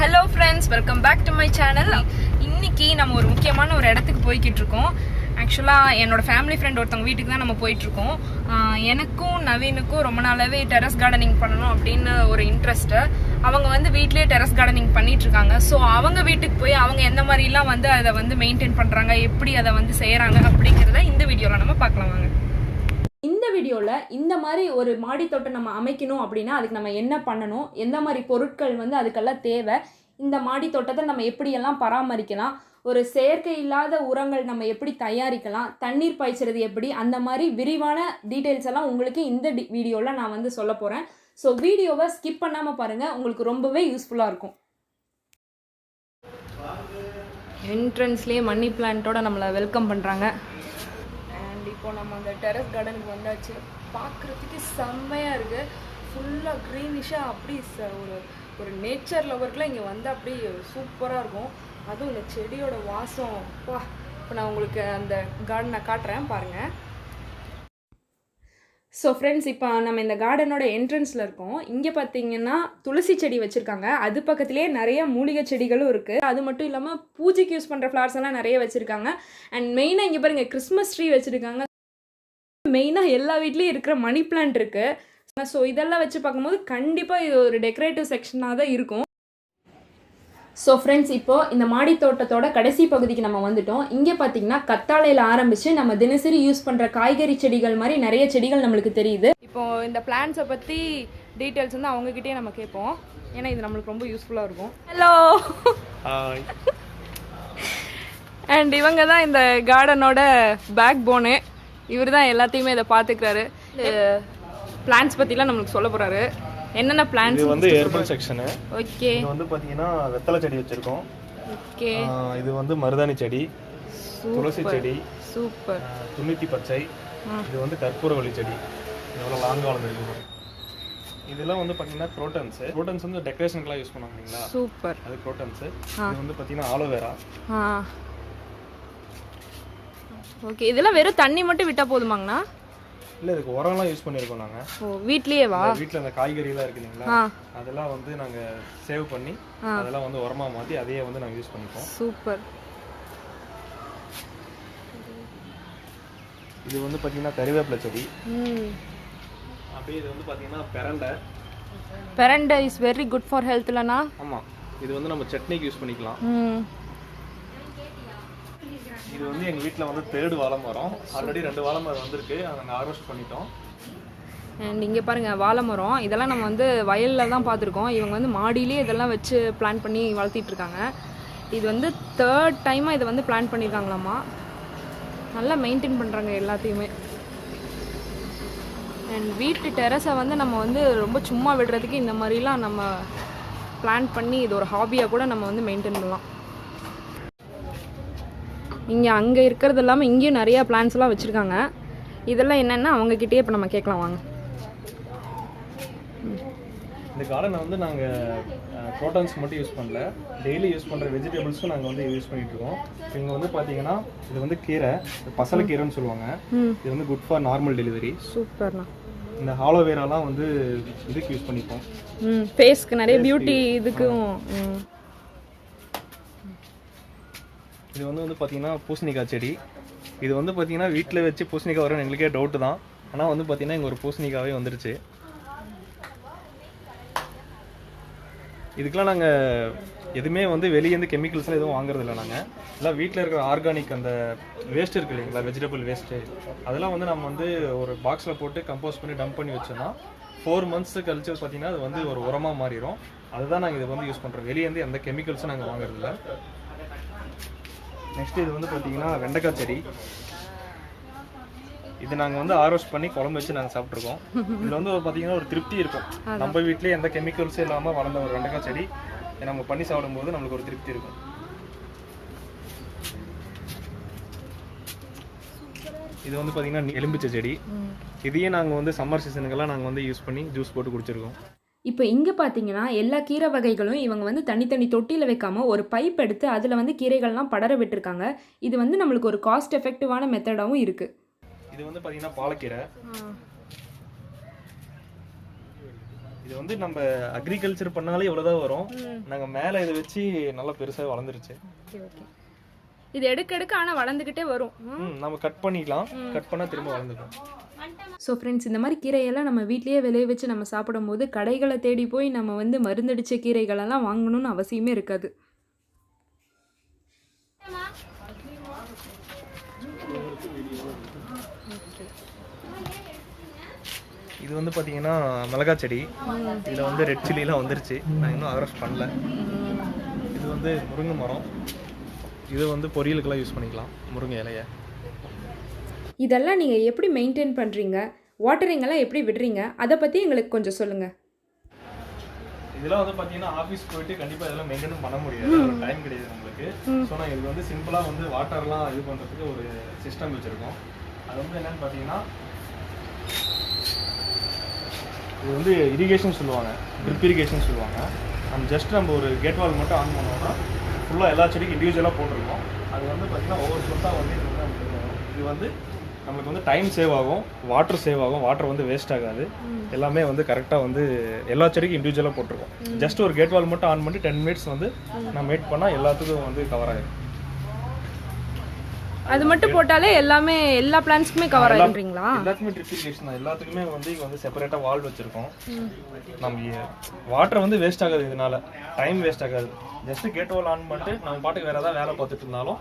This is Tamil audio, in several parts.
Hello friends, welcome back to my channel. இன்னைக்கு நம்ம ஒரு முக்கியமான ஒரு இடத்துக்கு போய்கிட்டு இருக்கோம். ஆக்சுவலா என்னோட ஃபேமிலி ஃப்ரெண்ட் ஒருத்தவங்க வீட்டுக்கு தான் நம்ம போயிட்டு இருக்கோம். எனக்கும் நவீனுக்கும் ரொம்ப நாளாவே டெரஸ் கார்டனிங் பண்ணணும் அப்படின்னு ஒரு இன்ட்ரெஸ்ட். அவங்க வந்து வீட்லயே டெரஸ் கார்டனிங் பண்ணிட்டு இருக்காங்க. ஸோ அவங்க வீட்டுக்கு போய் அவங்க எந்த மாதிரிலாம் வந்து அதை வந்து மெயின்டைன் பண்றாங்க, எப்படி அதை வந்து செய்யறாங்க அப்படிங்கிறத இந்த வீடியோல நம்ம பார்க்கலாம் வாங்க. இந்த வீடியோவில் இந்த மாதிரி ஒரு மாடி தோட்டம் நம்ம அமைக்கணும் அப்படின்னா அதுக்கு நம்ம என்ன பண்ணணும், எந்த மாதிரி பொருட்கள் வந்து அதுக்கெல்லாம் தேவை, இந்த மாடி தோட்டத்தை நம்ம எப்படியெல்லாம் பராமரிக்கலாம், ஒரு செயற்கை இல்லாத உரங்கள் நம்ம எப்படி தயாரிக்கலாம், தண்ணீர் பாய்ச்சறது எப்படி, அந்த மாதிரி விரிவான டீட்டெயில்ஸ் எல்லாம் உங்களுக்கு இந்த வீடியோவில் நான் வந்து சொல்ல போகிறேன். ஸோ வீடியோவை ஸ்கிப் பண்ணாமல் பாருங்கள், உங்களுக்கு ரொம்பவே யூஸ்ஃபுல்லாக இருக்கும். என்ட்ரன்ஸ்லேயே மணி பிளான்ட்டோட நம்மளை வெல்கம் பண்ணுறாங்க. இப்போ நம்ம அந்த டெரஸ் கார்டனுக்கு வந்தாச்சு. பார்க்குறதுக்கு செம்மையாக இருக்குது, ஃபுல்லாக க்ரீனிஷாக. அப்படி ஒரு நேச்சர் லவருக்குலாம் இங்கே வந்து அப்படி சூப்பராக இருக்கும். அதுவும் இந்த செடியோட வாசம் வா. இப்போ நான் உங்களுக்கு அந்த கார்டனை காட்டுறேன் பாருங்கள். ஸோ ஃப்ரெண்ட்ஸ், இப்போ நம்ம இந்த கார்டனோட என்ட்ரன்ஸில் இருக்கோம். இங்கே பார்த்தீங்கன்னா துளசி செடி வச்சுருக்காங்க, அது பக்கத்துலேயே நிறைய மூலிகை செடிகளும் இருக்குது. அது மட்டும் இல்லாமல் பூஜைக்கு யூஸ் பண்ணுற ஃப்ளார்ஸ் எல்லாம் நிறைய வச்சுருக்காங்க. அண்ட் மெயினாக இங்கே பாருங்கள், கிறிஸ்மஸ் ட்ரீ வச்சுருக்காங்க. மெயினாக எல்லா வீட்லேயும் இருக்கிற மணி பிளான்ட் இருக்குது. ஸோ இதெல்லாம் வச்சு பார்க்கும்போது கண்டிப்பாக இது ஒரு டெக்கரேட்டிவ் செக்ஷனாக தான் இருக்கும். ஸோ ஃப்ரெண்ட்ஸ், இப்போது இந்த மாடி தோட்டத்தோட கடைசி பகுதிக்கு நம்ம வந்துட்டோம். இங்கே பார்த்தீங்கன்னா கத்தாழையில் ஆரம்பித்து நம்ம தினசரி யூஸ் பண்ணுற காய்கறி செடிகள் மாதிரி நிறைய செடிகள் நம்மளுக்கு தெரியுது. இப்போது இந்த பிளான்ட்ஸை பற்றி டீட்டெயில்ஸ் வந்து அவங்கக்கிட்டே நம்ம கேட்போம், ஏன்னா இது நம்மளுக்கு ரொம்ப யூஸ்ஃபுல்லாக இருக்கும். ஹலோ. அண்ட் இவங்க தான் இந்த கார்டனோட பேக் போனு. இவர் தான் எல்லாத்தையுமே இதை பார்த்துக்கிறாரு. பிளான்ஸ் பற்றிலாம் நம்மளுக்கு சொல்ல போகிறாரு. என்னென்ன பிளான்ஸ்? இது வந்து ஹெர்பல் செக்ஷன். ஓகே. இது வந்து பாத்தீங்கன்னா வெத்தலை செடி வச்சிருக்கோம். ஓகே. இது வந்து மருதாணி செடி, துளசி செடி, சூப்பர், துணித்தி பச்சை. இது வந்து கற்பூரவள்ளி செடி. எவ்வளவு லாங்கா வளர்ந்துருக்கு. இதெல்லாம் வந்து பாத்தீங்கன்னா குரோட்டன்ஸ் வந்து டெக்கரேஷனுக்குலாம் யூஸ் பண்ணுவாங்க இல்லைங்களா? சூப்பர். அது குரோட்டன்ஸ். இது வந்து பாத்தீங்கன்னா ஆலோவேரா. ஓகே. இதெல்லாம் வெறும் தண்ணி மட்டும் விட்டா போதுமாங்கண்ணா? இல்ல, இதுக்கு உரம்லாம் யூஸ் பண்ணிருக்கோம் நாங்க. ஓ, வீட்லயேவா? வீட்ல அந்த காய்கறி எல்லாம் இருக்கு இல்லைங்களா, அதெல்லாம் வந்து நாங்க சேவ் பண்ணி அதெல்லாம் வந்து உரமா மாத்தி அதையே வந்து நாங்க யூஸ் பண்ணிப்போம். சூப்பர். இது வந்து பாத்தீங்கன்னா கறிவேப்பிலை செடி. அப்படியே இது வந்து பாத்தீங்கன்னா பெரண்டை இஸ் வெரி குட் ஃபார் ஹெல்த்லனா? ஆமா, இது வந்து நம்ம சட்னிக்கு யூஸ் பண்ணிக்கலாம். இது வந்து எங்க வீட்ல வந்து 3rd வாழை மரம். ஆல்ரெடி 2 வாழை மரம் வந்திருக்கு, அதை நாங்க ஹார்வெஸ்ட் பண்ணிட்டோம். அண்ட் இங்கே பாருங்கள் வாழை மரம். இதெல்லாம் நம்ம வந்து வயலில் தான் பார்த்துருக்கோம். இவங்க வந்து மாடியிலே இதெல்லாம் வச்சு பிளான் பண்ணி வளர்த்திட்டு இருக்காங்க. இது வந்து 3rd டைமாக இதை வந்து பிளான் பண்ணியிருக்காங்களாம்மா. நல்லா மெயின்டைன் பண்ணுறாங்க எல்லாத்தையுமே. அண்ட் வீட்டு டெரஸை வந்து நம்ம வந்து ரொம்ப சும்மா விடுறதுக்கு இந்த மாதிரிலாம் நம்ம பிளான் பண்ணி இது ஒரு ஹாபியாக கூட நம்ம வந்து மெயின்டைன் பண்ணலாம். இங்கே அங்கே இருக்கிறது இல்லாமல் இங்கேயும் நிறையா பிளான்ஸ்லாம் வச்சுருக்காங்க. இதெல்லாம் என்னென்னா அவங்கக்கிட்டே இப்போ நம்ம கேட்கலாம் வாங்க. இந்த கார்டனை வந்து நாங்கள் குரோட்டன்ஸ் மட்டும் யூஸ் பண்ணல, டெய்லி யூஸ் பண்ணுற வெஜிடபிள்ஸும் நாங்கள் வந்து யூஸ் பண்ணிட்டு இருக்கோம். இங்கே வந்து பார்த்தீங்கன்னா இது வந்து கீரை, பசலைக்கீரைன்னு சொல்லுவாங்க. இது வந்து குட் ஃபார் நார்மல் டெலிவரி. சூப்பர்ண்ணா. இந்த ஆலோவேராலாம் வந்து இதுக்கு யூஸ் பண்ணிப்போம், ஃபேஸ்க்கு நிறைய பியூட்டி இதுக்கும். இது வந்து பார்த்தீங்கன்னா பூசணிக்காய் செடி. இது வந்து பார்த்தீங்கன்னா வீட்டில் வச்சு பூசணிக்காய் வரும்னு எங்களுக்கே டவுட்டு தான். ஆனால் வந்து பார்த்தீங்கன்னா இங்கே ஒரு பூசணிக்காவே வந்துருச்சு. இதுக்கெலாம் நாங்கள் எதுவுமே வந்து வெளியேருந்து கெமிக்கல்ஸ்லாம் எதுவும் வாங்குறது இல்லை. நாங்கள் எல்லாம் வீட்டில் இருக்கிற ஆர்கானிக் அந்த வேஸ்ட் இருக்குது இல்லைங்களா, வெஜிடபிள் வேஸ்ட்டு, அதெல்லாம் வந்து நம்ம வந்து ஒரு பாக்ஸில் போட்டு கம்போஸ் பண்ணி டம்ப் பண்ணி வச்சோன்னா 4 months கழிச்சு பார்த்தீங்கன்னா அது வந்து ஒரு உரமாக மாறிடும். அதுதான் நாங்கள் இதை வந்து யூஸ் பண்ணுறோம். வெளியேருந்து எந்த கெமிக்கல்ஸும் நாங்கள் வாங்குறதில்ல. நெக்ஸ்ட் இது வந்து பார்த்தீங்கன்னா வெண்டைக்காய் செடி. இது நாங்கள் வந்து ஹார்வெஸ்ட் பண்ணி குழம்பு வச்சு நாங்கள் சாப்பிட்ருக்கோம். இதில் வந்து பார்த்தீங்கன்னா ஒரு திருப்தி இருக்கும். நம்ம வீட்லேயே எந்த கெமிக்கல்ஸும் இல்லாமல் வளர்ந்த ஒரு வெண்டைக்காய் செடி நம்ம பண்ணி சாப்பிடும்போது நம்மளுக்கு ஒரு திருப்தி இருக்கும். இது வந்து பார்த்தீங்கன்னா எலும்பிச்சை செடி. இதையே நாங்கள் வந்து சம்மர் சீசனுக்கெல்லாம் நாங்கள் வந்து யூஸ் பண்ணி ஜூஸ் போட்டு குடிச்சிருக்கோம். இப்போ இங்கே பார்த்தீங்கன்னா எல்லா கீரை வகைகளும் இவங்க வந்து தனித்தனி தொட்டியில் வைக்காமல் ஒரு பைப் எடுத்து அதில் வந்து கீரைகள்லாம் படர விட்டுருக்காங்க. இது வந்து நம்மளுக்கு ஒரு காஸ்ட் எஃபெக்டிவான மெத்தடாகவும் இருக்குது. இது வந்து பார்த்தீங்கன்னா பாலக்கீரை. இது வந்து நம்ம அக்ரிகல்ச்சர் பண்ணாலே இவ்வளவுதான் வரும். நாங்க மேல இதை வச்சு நல்லா பெருசா வளர்ந்துருச்சு. இது எடுக்க ஆனா வளர்ந்துகிட்டே வரும். நம்ம கட் பண்ணிக்கலாம், கட் பண்ணா திரும்ப வளர்ந்துடும். ஸோ ஃப்ரெண்ட்ஸ், இந்த மாதிரி கீரையெல்லாம் நம்ம வீட்லேயே விளைய வச்சு நம்ம சாப்பிடும்போது கடைகளை தேடி போய் நம்ம வந்து மருந்தடிச்ச கீரைகளெல்லாம் வாங்கணும்னு அவசியமே இருக்காது. இது வந்து பார்த்தீங்கன்னா மிளகாய் செடி. இதில் வந்து ரெட் சில்லிலாம் வந்துருச்சு, நான் இன்னும் ஹார்வெஸ்ட் பண்ணல. இது வந்து முருங்கை மரம். இது வந்து பொரியலுக்கெல்லாம் யூஸ் பண்ணிக்கலாம், முருங்கை இலையை. இதெல்லாம் நீங்கள் எப்படி மெயின்டைன் பண்ணுறீங்க, வாட்டரிங்கெல்லாம் எப்படி விடுறீங்க, அதை பற்றி எங்களுக்கு கொஞ்சம் சொல்லுங்கள். இதெல்லாம் வந்து பார்த்தீங்கன்னா ஆஃபீஸ் போயிட்டு கண்டிப்பாக இதெல்லாம் மெயின்டைன் பண்ண முடியாது, டைம் கிடையாது நம்மளுக்கு. ஸோ நான் இது வந்து சிம்பிளாக வந்து வாட்டர்லாம் இது பண்ணுறதுக்கு ஒரு சிஸ்டம் வச்சுருக்கோம். அது வந்து என்னென்னு பார்த்தீங்கன்னா, இது வந்து இரிகேஷன் சொல்லுவாங்க, ட்ரிப் இரிகேஷன் சொல்லுவாங்க. நம்ம ஒரு கேட் வால் மட்டும் ஆன் பண்ணோம்னா ஃபுல்லாக எல்லா செடிக்கும் இண்டிவிஜுவலாக போட்டிருக்கோம். அது வந்து பார்த்தீங்கன்னா ஒவ்வொரு சொத்தாக வந்து இது வந்து நமக்கு வந்து டைம் சேவ் ஆகும், வாட்டர் சேவ் ஆகும், வாட்டர் வந்து வேஸ்ட் ஆகாது. எல்லாமே வந்து கரெக்டாக வந்து எல்லா செடிக்கும் இண்டிவிஜுவலாக போட்டிருக்கோம். ஜஸ்ட் ஒரு கேட் வால் மட்டும் ஆன் பண்ணி 10 minutes வந்து நம்ம வெயிட் பண்ணால் எல்லாத்துக்கும் வந்து கவர் ஆகிடும். அது மட்டும் போட்டாலே எல்லாமே எல்லா பிளான்ட்ஸ்க்குமே கவர் ஆகிடுறீங்களா? எல்லாத்துக்குமே ட்ரிப் இரிகேஷன் தான். எல்லாத்துக்குமே வந்து இங்கே வந்து செப்பரேட்டாக வால்வ் வச்சுருக்கோம். நம்ம வாட்டர் வந்து வேஸ்ட் ஆகாது, இதனால டைம் வேஸ்ட் ஆகாது. ஜஸ்ட் கேட் வால் ஆன் பண்ணிட்டு நம்ம பாட்டுக்கு வேறு ஏதாவது வேலை பார்த்துட்டு இருந்தாலும்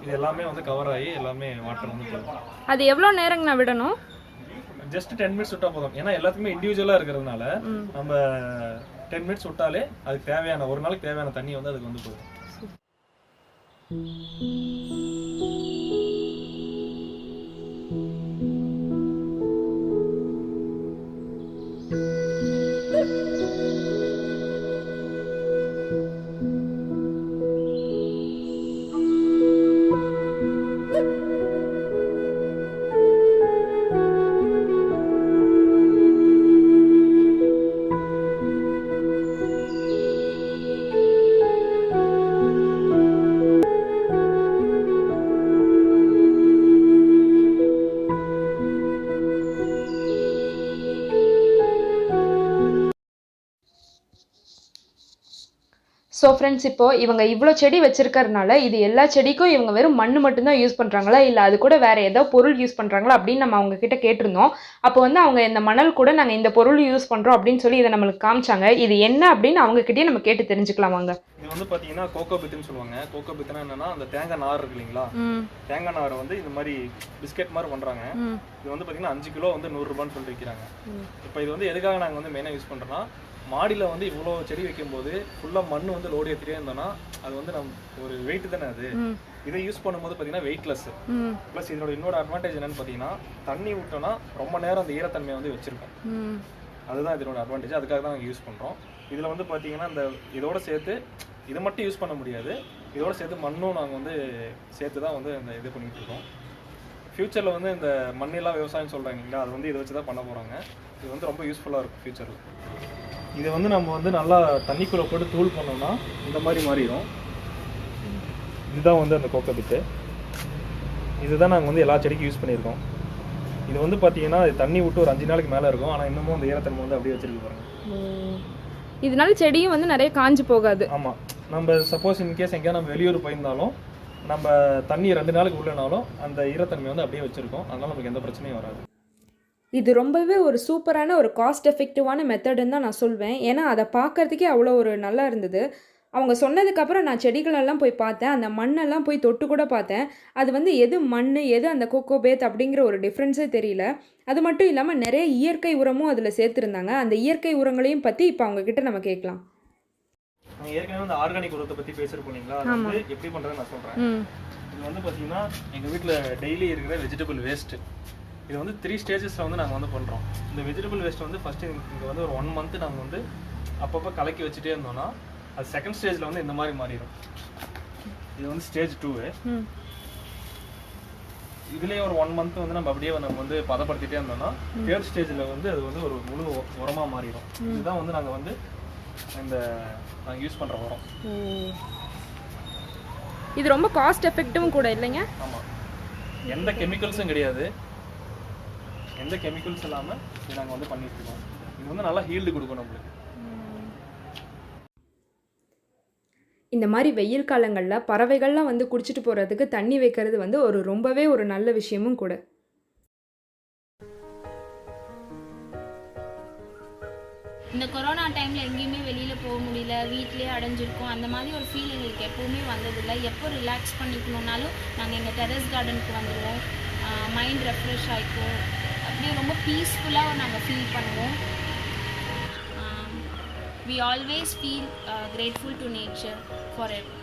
இது எல்லாமே வந்து கவர் ஆகி எல்லாமே வாட்டர் வந்து போகும். அது எவ்வளோ நேரங்க நான் விடணும்? ஜஸ்ட் 10 minutes விட்டா போதும். ஏன்னா எல்லாத்துக்குமே இண்டிவிஜுவலாக இருக்கிறதுனால நம்ம 10 minutes விட்டாலே அதுக்கு தேவையான ஒரு நாளைக்கு தேவையான தண்ணி வந்து அதுக்கு வந்து போகும். ஸோ ஃப்ரெண்ட்ஸ், இப்போது இவங்க இவ்வளோ செடி வச்சுருக்கறனால இது எல்லா செடிக்கும் இவங்க வெறும் மண் மட்டும்தான் யூஸ் பண்ணுறாங்களா, இல்லை அது கூட வேறு ஏதோ பொருள் யூஸ் பண்ணுறாங்களா அப்படின்னு நம்ம அவங்க கிட்ட கேட்டிருந்தோம். அப்போ வந்து அவங்க இந்த மணல் கூட நாங்கள் இந்த பொருள் யூஸ் பண்ணுறோம் அப்படின்னு சொல்லி இதை நம்மளுக்கு காமிச்சாங்க. இது என்ன அப்படின்னு அவங்ககிட்டயே நம்ம கேட்டு தெரிஞ்சுக்கலாம் வாங்க. இது வந்து பார்த்தீங்கன்னா கோகோ பித்துன்னு சொல்லுவாங்க. கோகோ பித்துனா என்னன்னா, அந்த தேங்காய் நார் இருக்கு இல்லைங்களா, தேங்காய் நாரை வந்து இந்த மாதிரி பிஸ்கெட் மாதிரி பண்ணுறாங்க. இது வந்து பார்த்தீங்கன்னா 5 கிலோ வந்து 100 ரூபான்னு சொல்லி விற்கிறாங்க. இப்போ இது வந்து எதுக்காக நாங்கள் வந்து மெயினாக யூஸ் பண்ணுறோன்னா, மாடியில் வந்து இவ்வளோ செடி வைக்கும்போது ஃபுல்லாக மண் வந்து லோடு ஏற்றிட்டே இருந்தோம்னா அது வந்து ஒரு வெயிட் தானே. அது இதை யூஸ் பண்ணும்போது பார்த்தீங்கன்னா வெயிட்லெஸ். ப்ளஸ் இதோட இன்னொரு அட்வான்டேஜ் என்னன்னு பார்த்தீங்கன்னா, தண்ணி விட்டோன்னா ரொம்ப நேரம் அந்த ஈரத்தன்மையை வந்து வச்சிருக்கோம். அதுதான் இதோட அட்வான்டேஜ். அதுக்காக தான் நாங்கள் யூஸ் பண்ணுறோம். இதில் வந்து பார்த்தீங்கன்னா இந்த இதோட சேர்த்து இதை மட்டும் யூஸ் பண்ண முடியாது, இதோட சேர்த்து மண்ணும் நாங்கள் வந்து சேர்த்து தான் வந்து இந்த இது பண்ணிகிட்டு இருக்கோம். ஃப்யூச்சரில் வந்து இந்த மண்ணெல்லாம் விவசாயம் சொல்கிறாங்க இல்லையா, அது வந்து இதை வச்சு தான் பண்ண போகிறாங்க. இது வந்து ரொம்ப யூஸ்ஃபுல்லாக இருக்கும் ஃப்யூச்சரில். இதை வந்து நம்ம வந்து நல்லா தண்ணிக்குள்ளே போட்டு தூள் பண்ணோம்னா இந்த மாதிரி மாறிடும். இதுதான் வந்து அந்த கோகோ பித்து. இதுதான் நாங்கள் வந்து எல்லா செடிக்கும் யூஸ் பண்ணியிருக்கோம். இது வந்து பார்த்தீங்கன்னா தண்ணி விட்டு ஒரு 5 நாளைக்கு மேலே இருக்கும், ஆனால் இன்னமும் அந்த ஈரத்தன்மை வந்து அப்படியே வச்சிருக்கு பாருங்க. இதனால செடியும் வந்து நிறைய காஞ்சு போகாது. ஆமாம், நம்ம சப்போஸ் இன்கேஸ் எங்கேயா நம்ம வெளியூர் போயிருந்தாலும் நம்ம தண்ணி 2 நாளுக்கு உள்ளனாலும் அந்த ஈரத்தன்மை வந்து அப்படியே வச்சிருக்கோம். அதனால நமக்கு எந்த பிரச்சனையும் வராது. இது ரொம்பவே ஒரு சூப்பரான ஒரு காஸ்ட் எஃபெக்டிவான மெத்தடுன்னு தான் நான் சொல்வேன். ஏன்னா அதை பார்க்குறதுக்கே அவ்வளோ ஒரு நல்லா இருந்தது. அவங்க சொன்னதுக்கப்புறம் நான் செடிகளெல்லாம் போய் பார்த்தேன், அந்த மண்ணெல்லாம் போய் தொட்டு கூட பார்த்தேன். அது வந்து எது மண் எது அந்த கோகோ பேத் அப்படிங்கிற ஒரு டிஃப்ரென்ஸே தெரியல. அது மட்டும் இல்லாமல் நிறைய இயற்கை உரமும் அதில் சேர்த்துருந்தாங்க. அந்த இயற்கை உரங்களையும் பற்றி இப்போ அவங்கக்கிட்ட நம்ம கேட்கலாம். ஏற்கனவே அந்த ஆர்கானிக் உரத்தை பற்றி பேசியிருப்போங்களா, அது வந்து எப்படி பண்ணுறதுன்னு நான் சொல்கிறேன். இது வந்து பார்த்தீங்கன்னா எங்கள் வீட்டில் டெய்லி இருக்கிற வெஜிடபிள் வேஸ்ட்டு. இது வந்து 3 ஸ்டேஜஸில் வந்து நாங்கள் வந்து பண்ணுறோம். இந்த வெஜிடபிள் வேஸ்ட் வந்து ஃபஸ்ட்டு இங்கே வந்து ஒரு 1 month நாங்கள் வந்து அப்பப்போ கலக்கி வச்சுட்டே இருந்தோம்னா அது செகண்ட் ஸ்டேஜில் வந்து இந்த மாதிரி மாறிடும். இது வந்து ஸ்டேஜ் 2. இதுலேயே ஒரு 1 month வந்து நம்ம அப்படியே நம்ம வந்து பதப்படுத்திட்டே இருந்தோம்னா தேர்ட் ஸ்டேஜில் வந்து அது வந்து ஒரு முழு உரமாக மாறிடும். இதுதான் வந்து நாங்கள் வந்து இந்த நாங்கள் யூஸ் பண்ணுற உரம். இது ரொம்ப காஸ்ட் எஃபெக்டிவும் கூட இல்லைங்க. ஆமாம், எந்த கெமிக்கல்ஸும் கிடையாது, எந்த கெமிக்கல்ஸ் இல்லாமல் இது நாங்கள் வந்து பண்ணிட்டு இருக்கோம். இது வந்து நல்லா ஹீல்டு கொடுக்கும் நம்மளுக்கு. இந்த மாதிரி வெயில் காலங்களில் பறவைகள்லாம் வந்து குடிச்சிட்டு போகிறதுக்கு தண்ணி வைக்கிறது வந்து ரொம்பவே ஒரு நல்ல விஷயமும் கூட. இந்த கொரோனா டைமில் எங்கேயுமே வெளியில் போக முடியல, வீட்டிலே அடைஞ்சிருக்கோம். அந்த மாதிரி ஒரு ஃபீல் எங்களுக்கு எப்போவுமே வந்ததில்லை. எப்போ ரிலாக்ஸ் பண்ணிக்கணுன்னாலும் நாங்கள் எங்கள் டெரஸ் கார்டனுக்கு வந்துடுவோம். மைண்ட் ரெஃப்ரெஷ் ஆகிக்கும். அப்படியே ரொம்ப பீஸ்ஃபுல்லாக நாங்கள் ஃபீல் பண்ணுவோம். We always feel grateful to nature forever.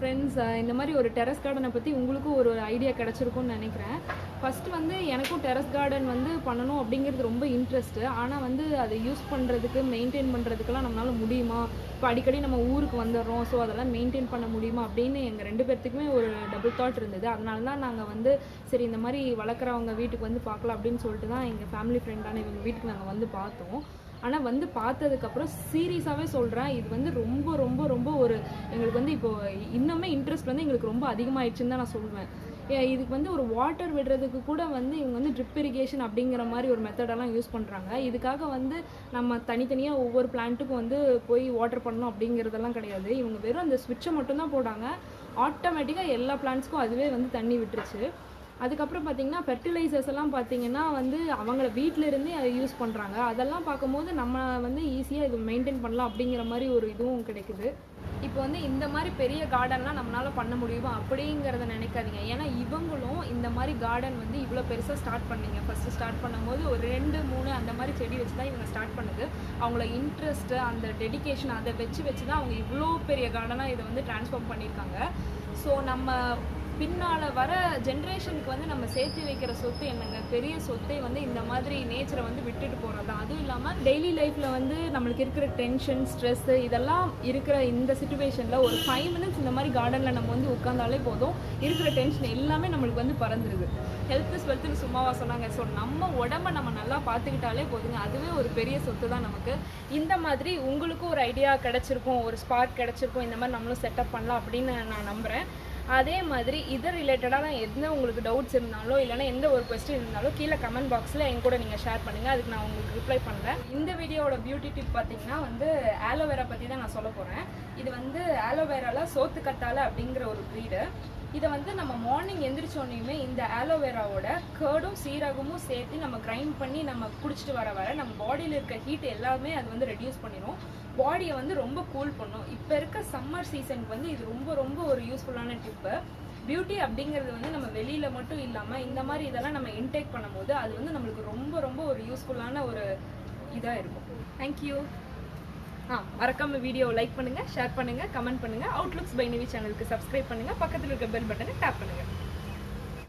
Friends, இந்த மாதிரி ஒரு டெரஸ் கார்டனை பற்றி உங்களுக்கும் ஒரு ஐடியா கிடச்சிருக்கும்னு நினைக்கிறேன். ஃபஸ்ட்டு வந்து எனக்கும் டெரஸ் கார்டன் வந்து பண்ணணும் அப்படிங்கிறது ரொம்ப இன்ட்ரெஸ்ட்டு. ஆனால் வந்து அதை யூஸ் பண்ணுறதுக்கு மெயின்டைன் பண்ணுறதுக்கெல்லாம் நம்மளால் முடியுமா, இப்போ அடிக்கடி நம்ம ஊருக்கு வந்துடுறோம், ஸோ அதெல்லாம் மெயின்டைன் பண்ண முடியுமா அப்படின்னு எங்கள் 2 பேர்த்துக்குமே ஒரு டபுள் தாட் இருந்தது. அதனால தான் நாங்கள் வந்து சரி இந்த மாதிரி வளர்க்குறவங்க வீட்டுக்கு வந்து பார்க்கலாம் அப்படின்னு சொல்லிட்டு தான் எங்கள் ஃபேமிலி ஃப்ரெண்டான இவங்க வீட்டுக்கு நாங்கள் வந்து பார்த்தோம். ஆனால் வந்து பார்த்ததுக்கப்புறம் சீரியஸாகவே சொல்கிறேன், இது வந்து ரொம்ப ரொம்ப ரொம்ப ஒரு எங்களுக்கு வந்து இப்போது இன்னுமே இன்ட்ரெஸ்ட் வந்து எங்களுக்கு ரொம்ப அதிகமாகிடுச்சுன்னு தான் நான் சொல்லுவேன். இதுக்கு வந்து ஒரு வாட்டர் விடுறதுக்கு கூட வந்து இவங்க வந்து ட்ரிப் இரிகேஷன் அப்படிங்கிற மாதிரி ஒரு மெத்தடெல்லாம் யூஸ் பண்ணுறாங்க. இதுக்காக வந்து நம்ம தனித்தனியாக ஒவ்வொரு பிளான்ட்டுக்கும் வந்து போய் வாட்டர் பண்ணணும் அப்படிங்கிறதெல்லாம் கிடையாது. இவங்க வெறும் அந்த ஸ்விட்சை மட்டும்தான் போடாங்க, ஆட்டோமேட்டிக்காக எல்லா பிளான்ட்ஸ்க்கும் அதுவே வந்து தண்ணி விட்டுருச்சு. அதுக்கப்புறம் பார்த்திங்கன்னா ஃபெர்டிலைசர்ஸ் எல்லாம் பார்த்திங்கன்னா வந்து அவங்கள வீட்டில் இருந்தே அதை யூஸ் பண்ணுறாங்க. அதெல்லாம் பார்க்கும்போது நம்ம வந்து ஈஸியாக இது மெயின்டைன் பண்ணலாம் அப்படிங்கிற மாதிரி ஒரு இதுவும் கிடைக்குது. இப்போ வந்து இந்த மாதிரி பெரிய கார்டன்லாம் நம்மளால் பண்ண முடியுமா அப்படிங்கிறத நினைக்காதீங்க. ஏன்னா இவங்களும் இந்த மாதிரி கார்டன் வந்து இவ்வளோ பெருசாக ஸ்டார்ட் பண்ணிங்க. ஃபஸ்ட்டு ஸ்டார்ட் பண்ணும்போது ஒரு 2, 3 அந்த மாதிரி செடி வச்சு தான் இவங்க ஸ்டார்ட் பண்ணுது. அவங்கள இன்ட்ரெஸ்ட்டு, அந்த டெடிகேஷன் அதை வச்சு தான் அவங்க இவ்வளோ பெரிய கார்டனாக இதை வந்து ட்ரான்ஸ்ஃபார்ம் பண்ணியிருக்காங்க. ஸோ நம்ம பின்னால் வர ஜென்ரேஷனுக்கு வந்து நம்ம சேர்த்து வைக்கிற சொத்து என்னங்க, பெரிய சொத்தை வந்து இந்த மாதிரி நேச்சரை வந்து விட்டுட்டு போகிறது தான். அதுவும் இல்லாமல் டெய்லி லைஃப்பில் வந்து நம்மளுக்கு இருக்கிற டென்ஷன், ஸ்ட்ரெஸ்ஸு இதெல்லாம் இருக்கிற இந்த சுச்சுவேஷனில் ஒரு 5 மினிட்ஸ் இந்த மாதிரி கார்டனில் நம்ம வந்து உட்காந்தாலே போதும், இருக்கிற டென்ஷன் எல்லாமே நம்மளுக்கு வந்து பறந்துருது. ஹெல்த் இஸ் வெல்த்னு சும்மாவா சொன்னாங்க? ஸோ நம்ம உடம்பை நம்ம நல்லா பார்த்துக்கிட்டாலே போதுங்க, அதுவே ஒரு பெரிய சொத்து தான் நமக்கு. இந்த மாதிரி உங்களுக்கும் ஒரு ஐடியா கிடச்சிருக்கும், ஒரு ஸ்பார்க் கிடச்சிருக்கும், இந்த மாதிரி நம்மளும் செட்டப் பண்ணலாம் அப்படின்னு நான் நம்புகிறேன். அதே மாதிரி இதை ரிலேட்டடாக எந்த உங்களுக்கு டவுட்ஸ் இருந்தாலோ இல்லைனா எந்த ஒரு கொஸ்டின் இருந்தாலும் கீழே கமெண்ட் பாக்ஸில் என் கூட நீங்கள் ஷேர் பண்ணுங்கள், அதுக்கு நான் உங்களுக்கு ரிப்ளை பண்ணுறேன். இந்த வீடியோட பியூட்டி டிப் பார்த்தீங்கன்னா வந்து ஆலோவேரா பற்றி தான் நான் சொல்ல போகிறேன். இது வந்து ஆலோவேராவில் சோத்துக்கத்தாழை அப்படிங்கிற ஒரு ப்ரீடு. இதை வந்து நம்ம மார்னிங் எந்திரிச்சோன்னையுமே இந்த ஆலோவேராவோட கர்டும் சீரகமும் சேர்த்து நம்ம கிரைண்ட் பண்ணி நம்ம குடிச்சிட்டு வர நம்ம பாடியில் இருக்க ஹீட் எல்லாமே அது வந்து ரெடியூஸ் பண்ணிடும், பாடியை வந்து ரொம்ப கூல் பண்ணும். இப்போ இருக்க சம்மர் சீசனுக்கு வந்து இது ரொம்ப ரொம்ப ஒரு யூஸ்ஃபுல்லான டிப்பு. பியூட்டி அப்படிங்கிறது வந்து நம்ம வெளியில் மட்டும் இல்லாமல் இந்த மாதிரி இதெல்லாம் நம்ம இன்டேக் பண்ணும்போது அது வந்து நம்மளுக்கு ரொம்ப ரொம்ப ஒரு யூஸ்ஃபுல்லான ஒரு இதாக இருக்கும். தேங்க்யூ. மறக்காம வீடியோவை லைக் பண்ணுங்கள், ஷேர் பண்ணுங்கள், கமெண்ட் பண்ணுங்கள். அவுட்லுக்ஸ் பை நிவி சேனலுக்கு சப்ஸ்கிரைப் பண்ணுங்கள், பக்கத்தில் இருக்க பெல் பட்டனை டேப் பண்ணுங்கள்.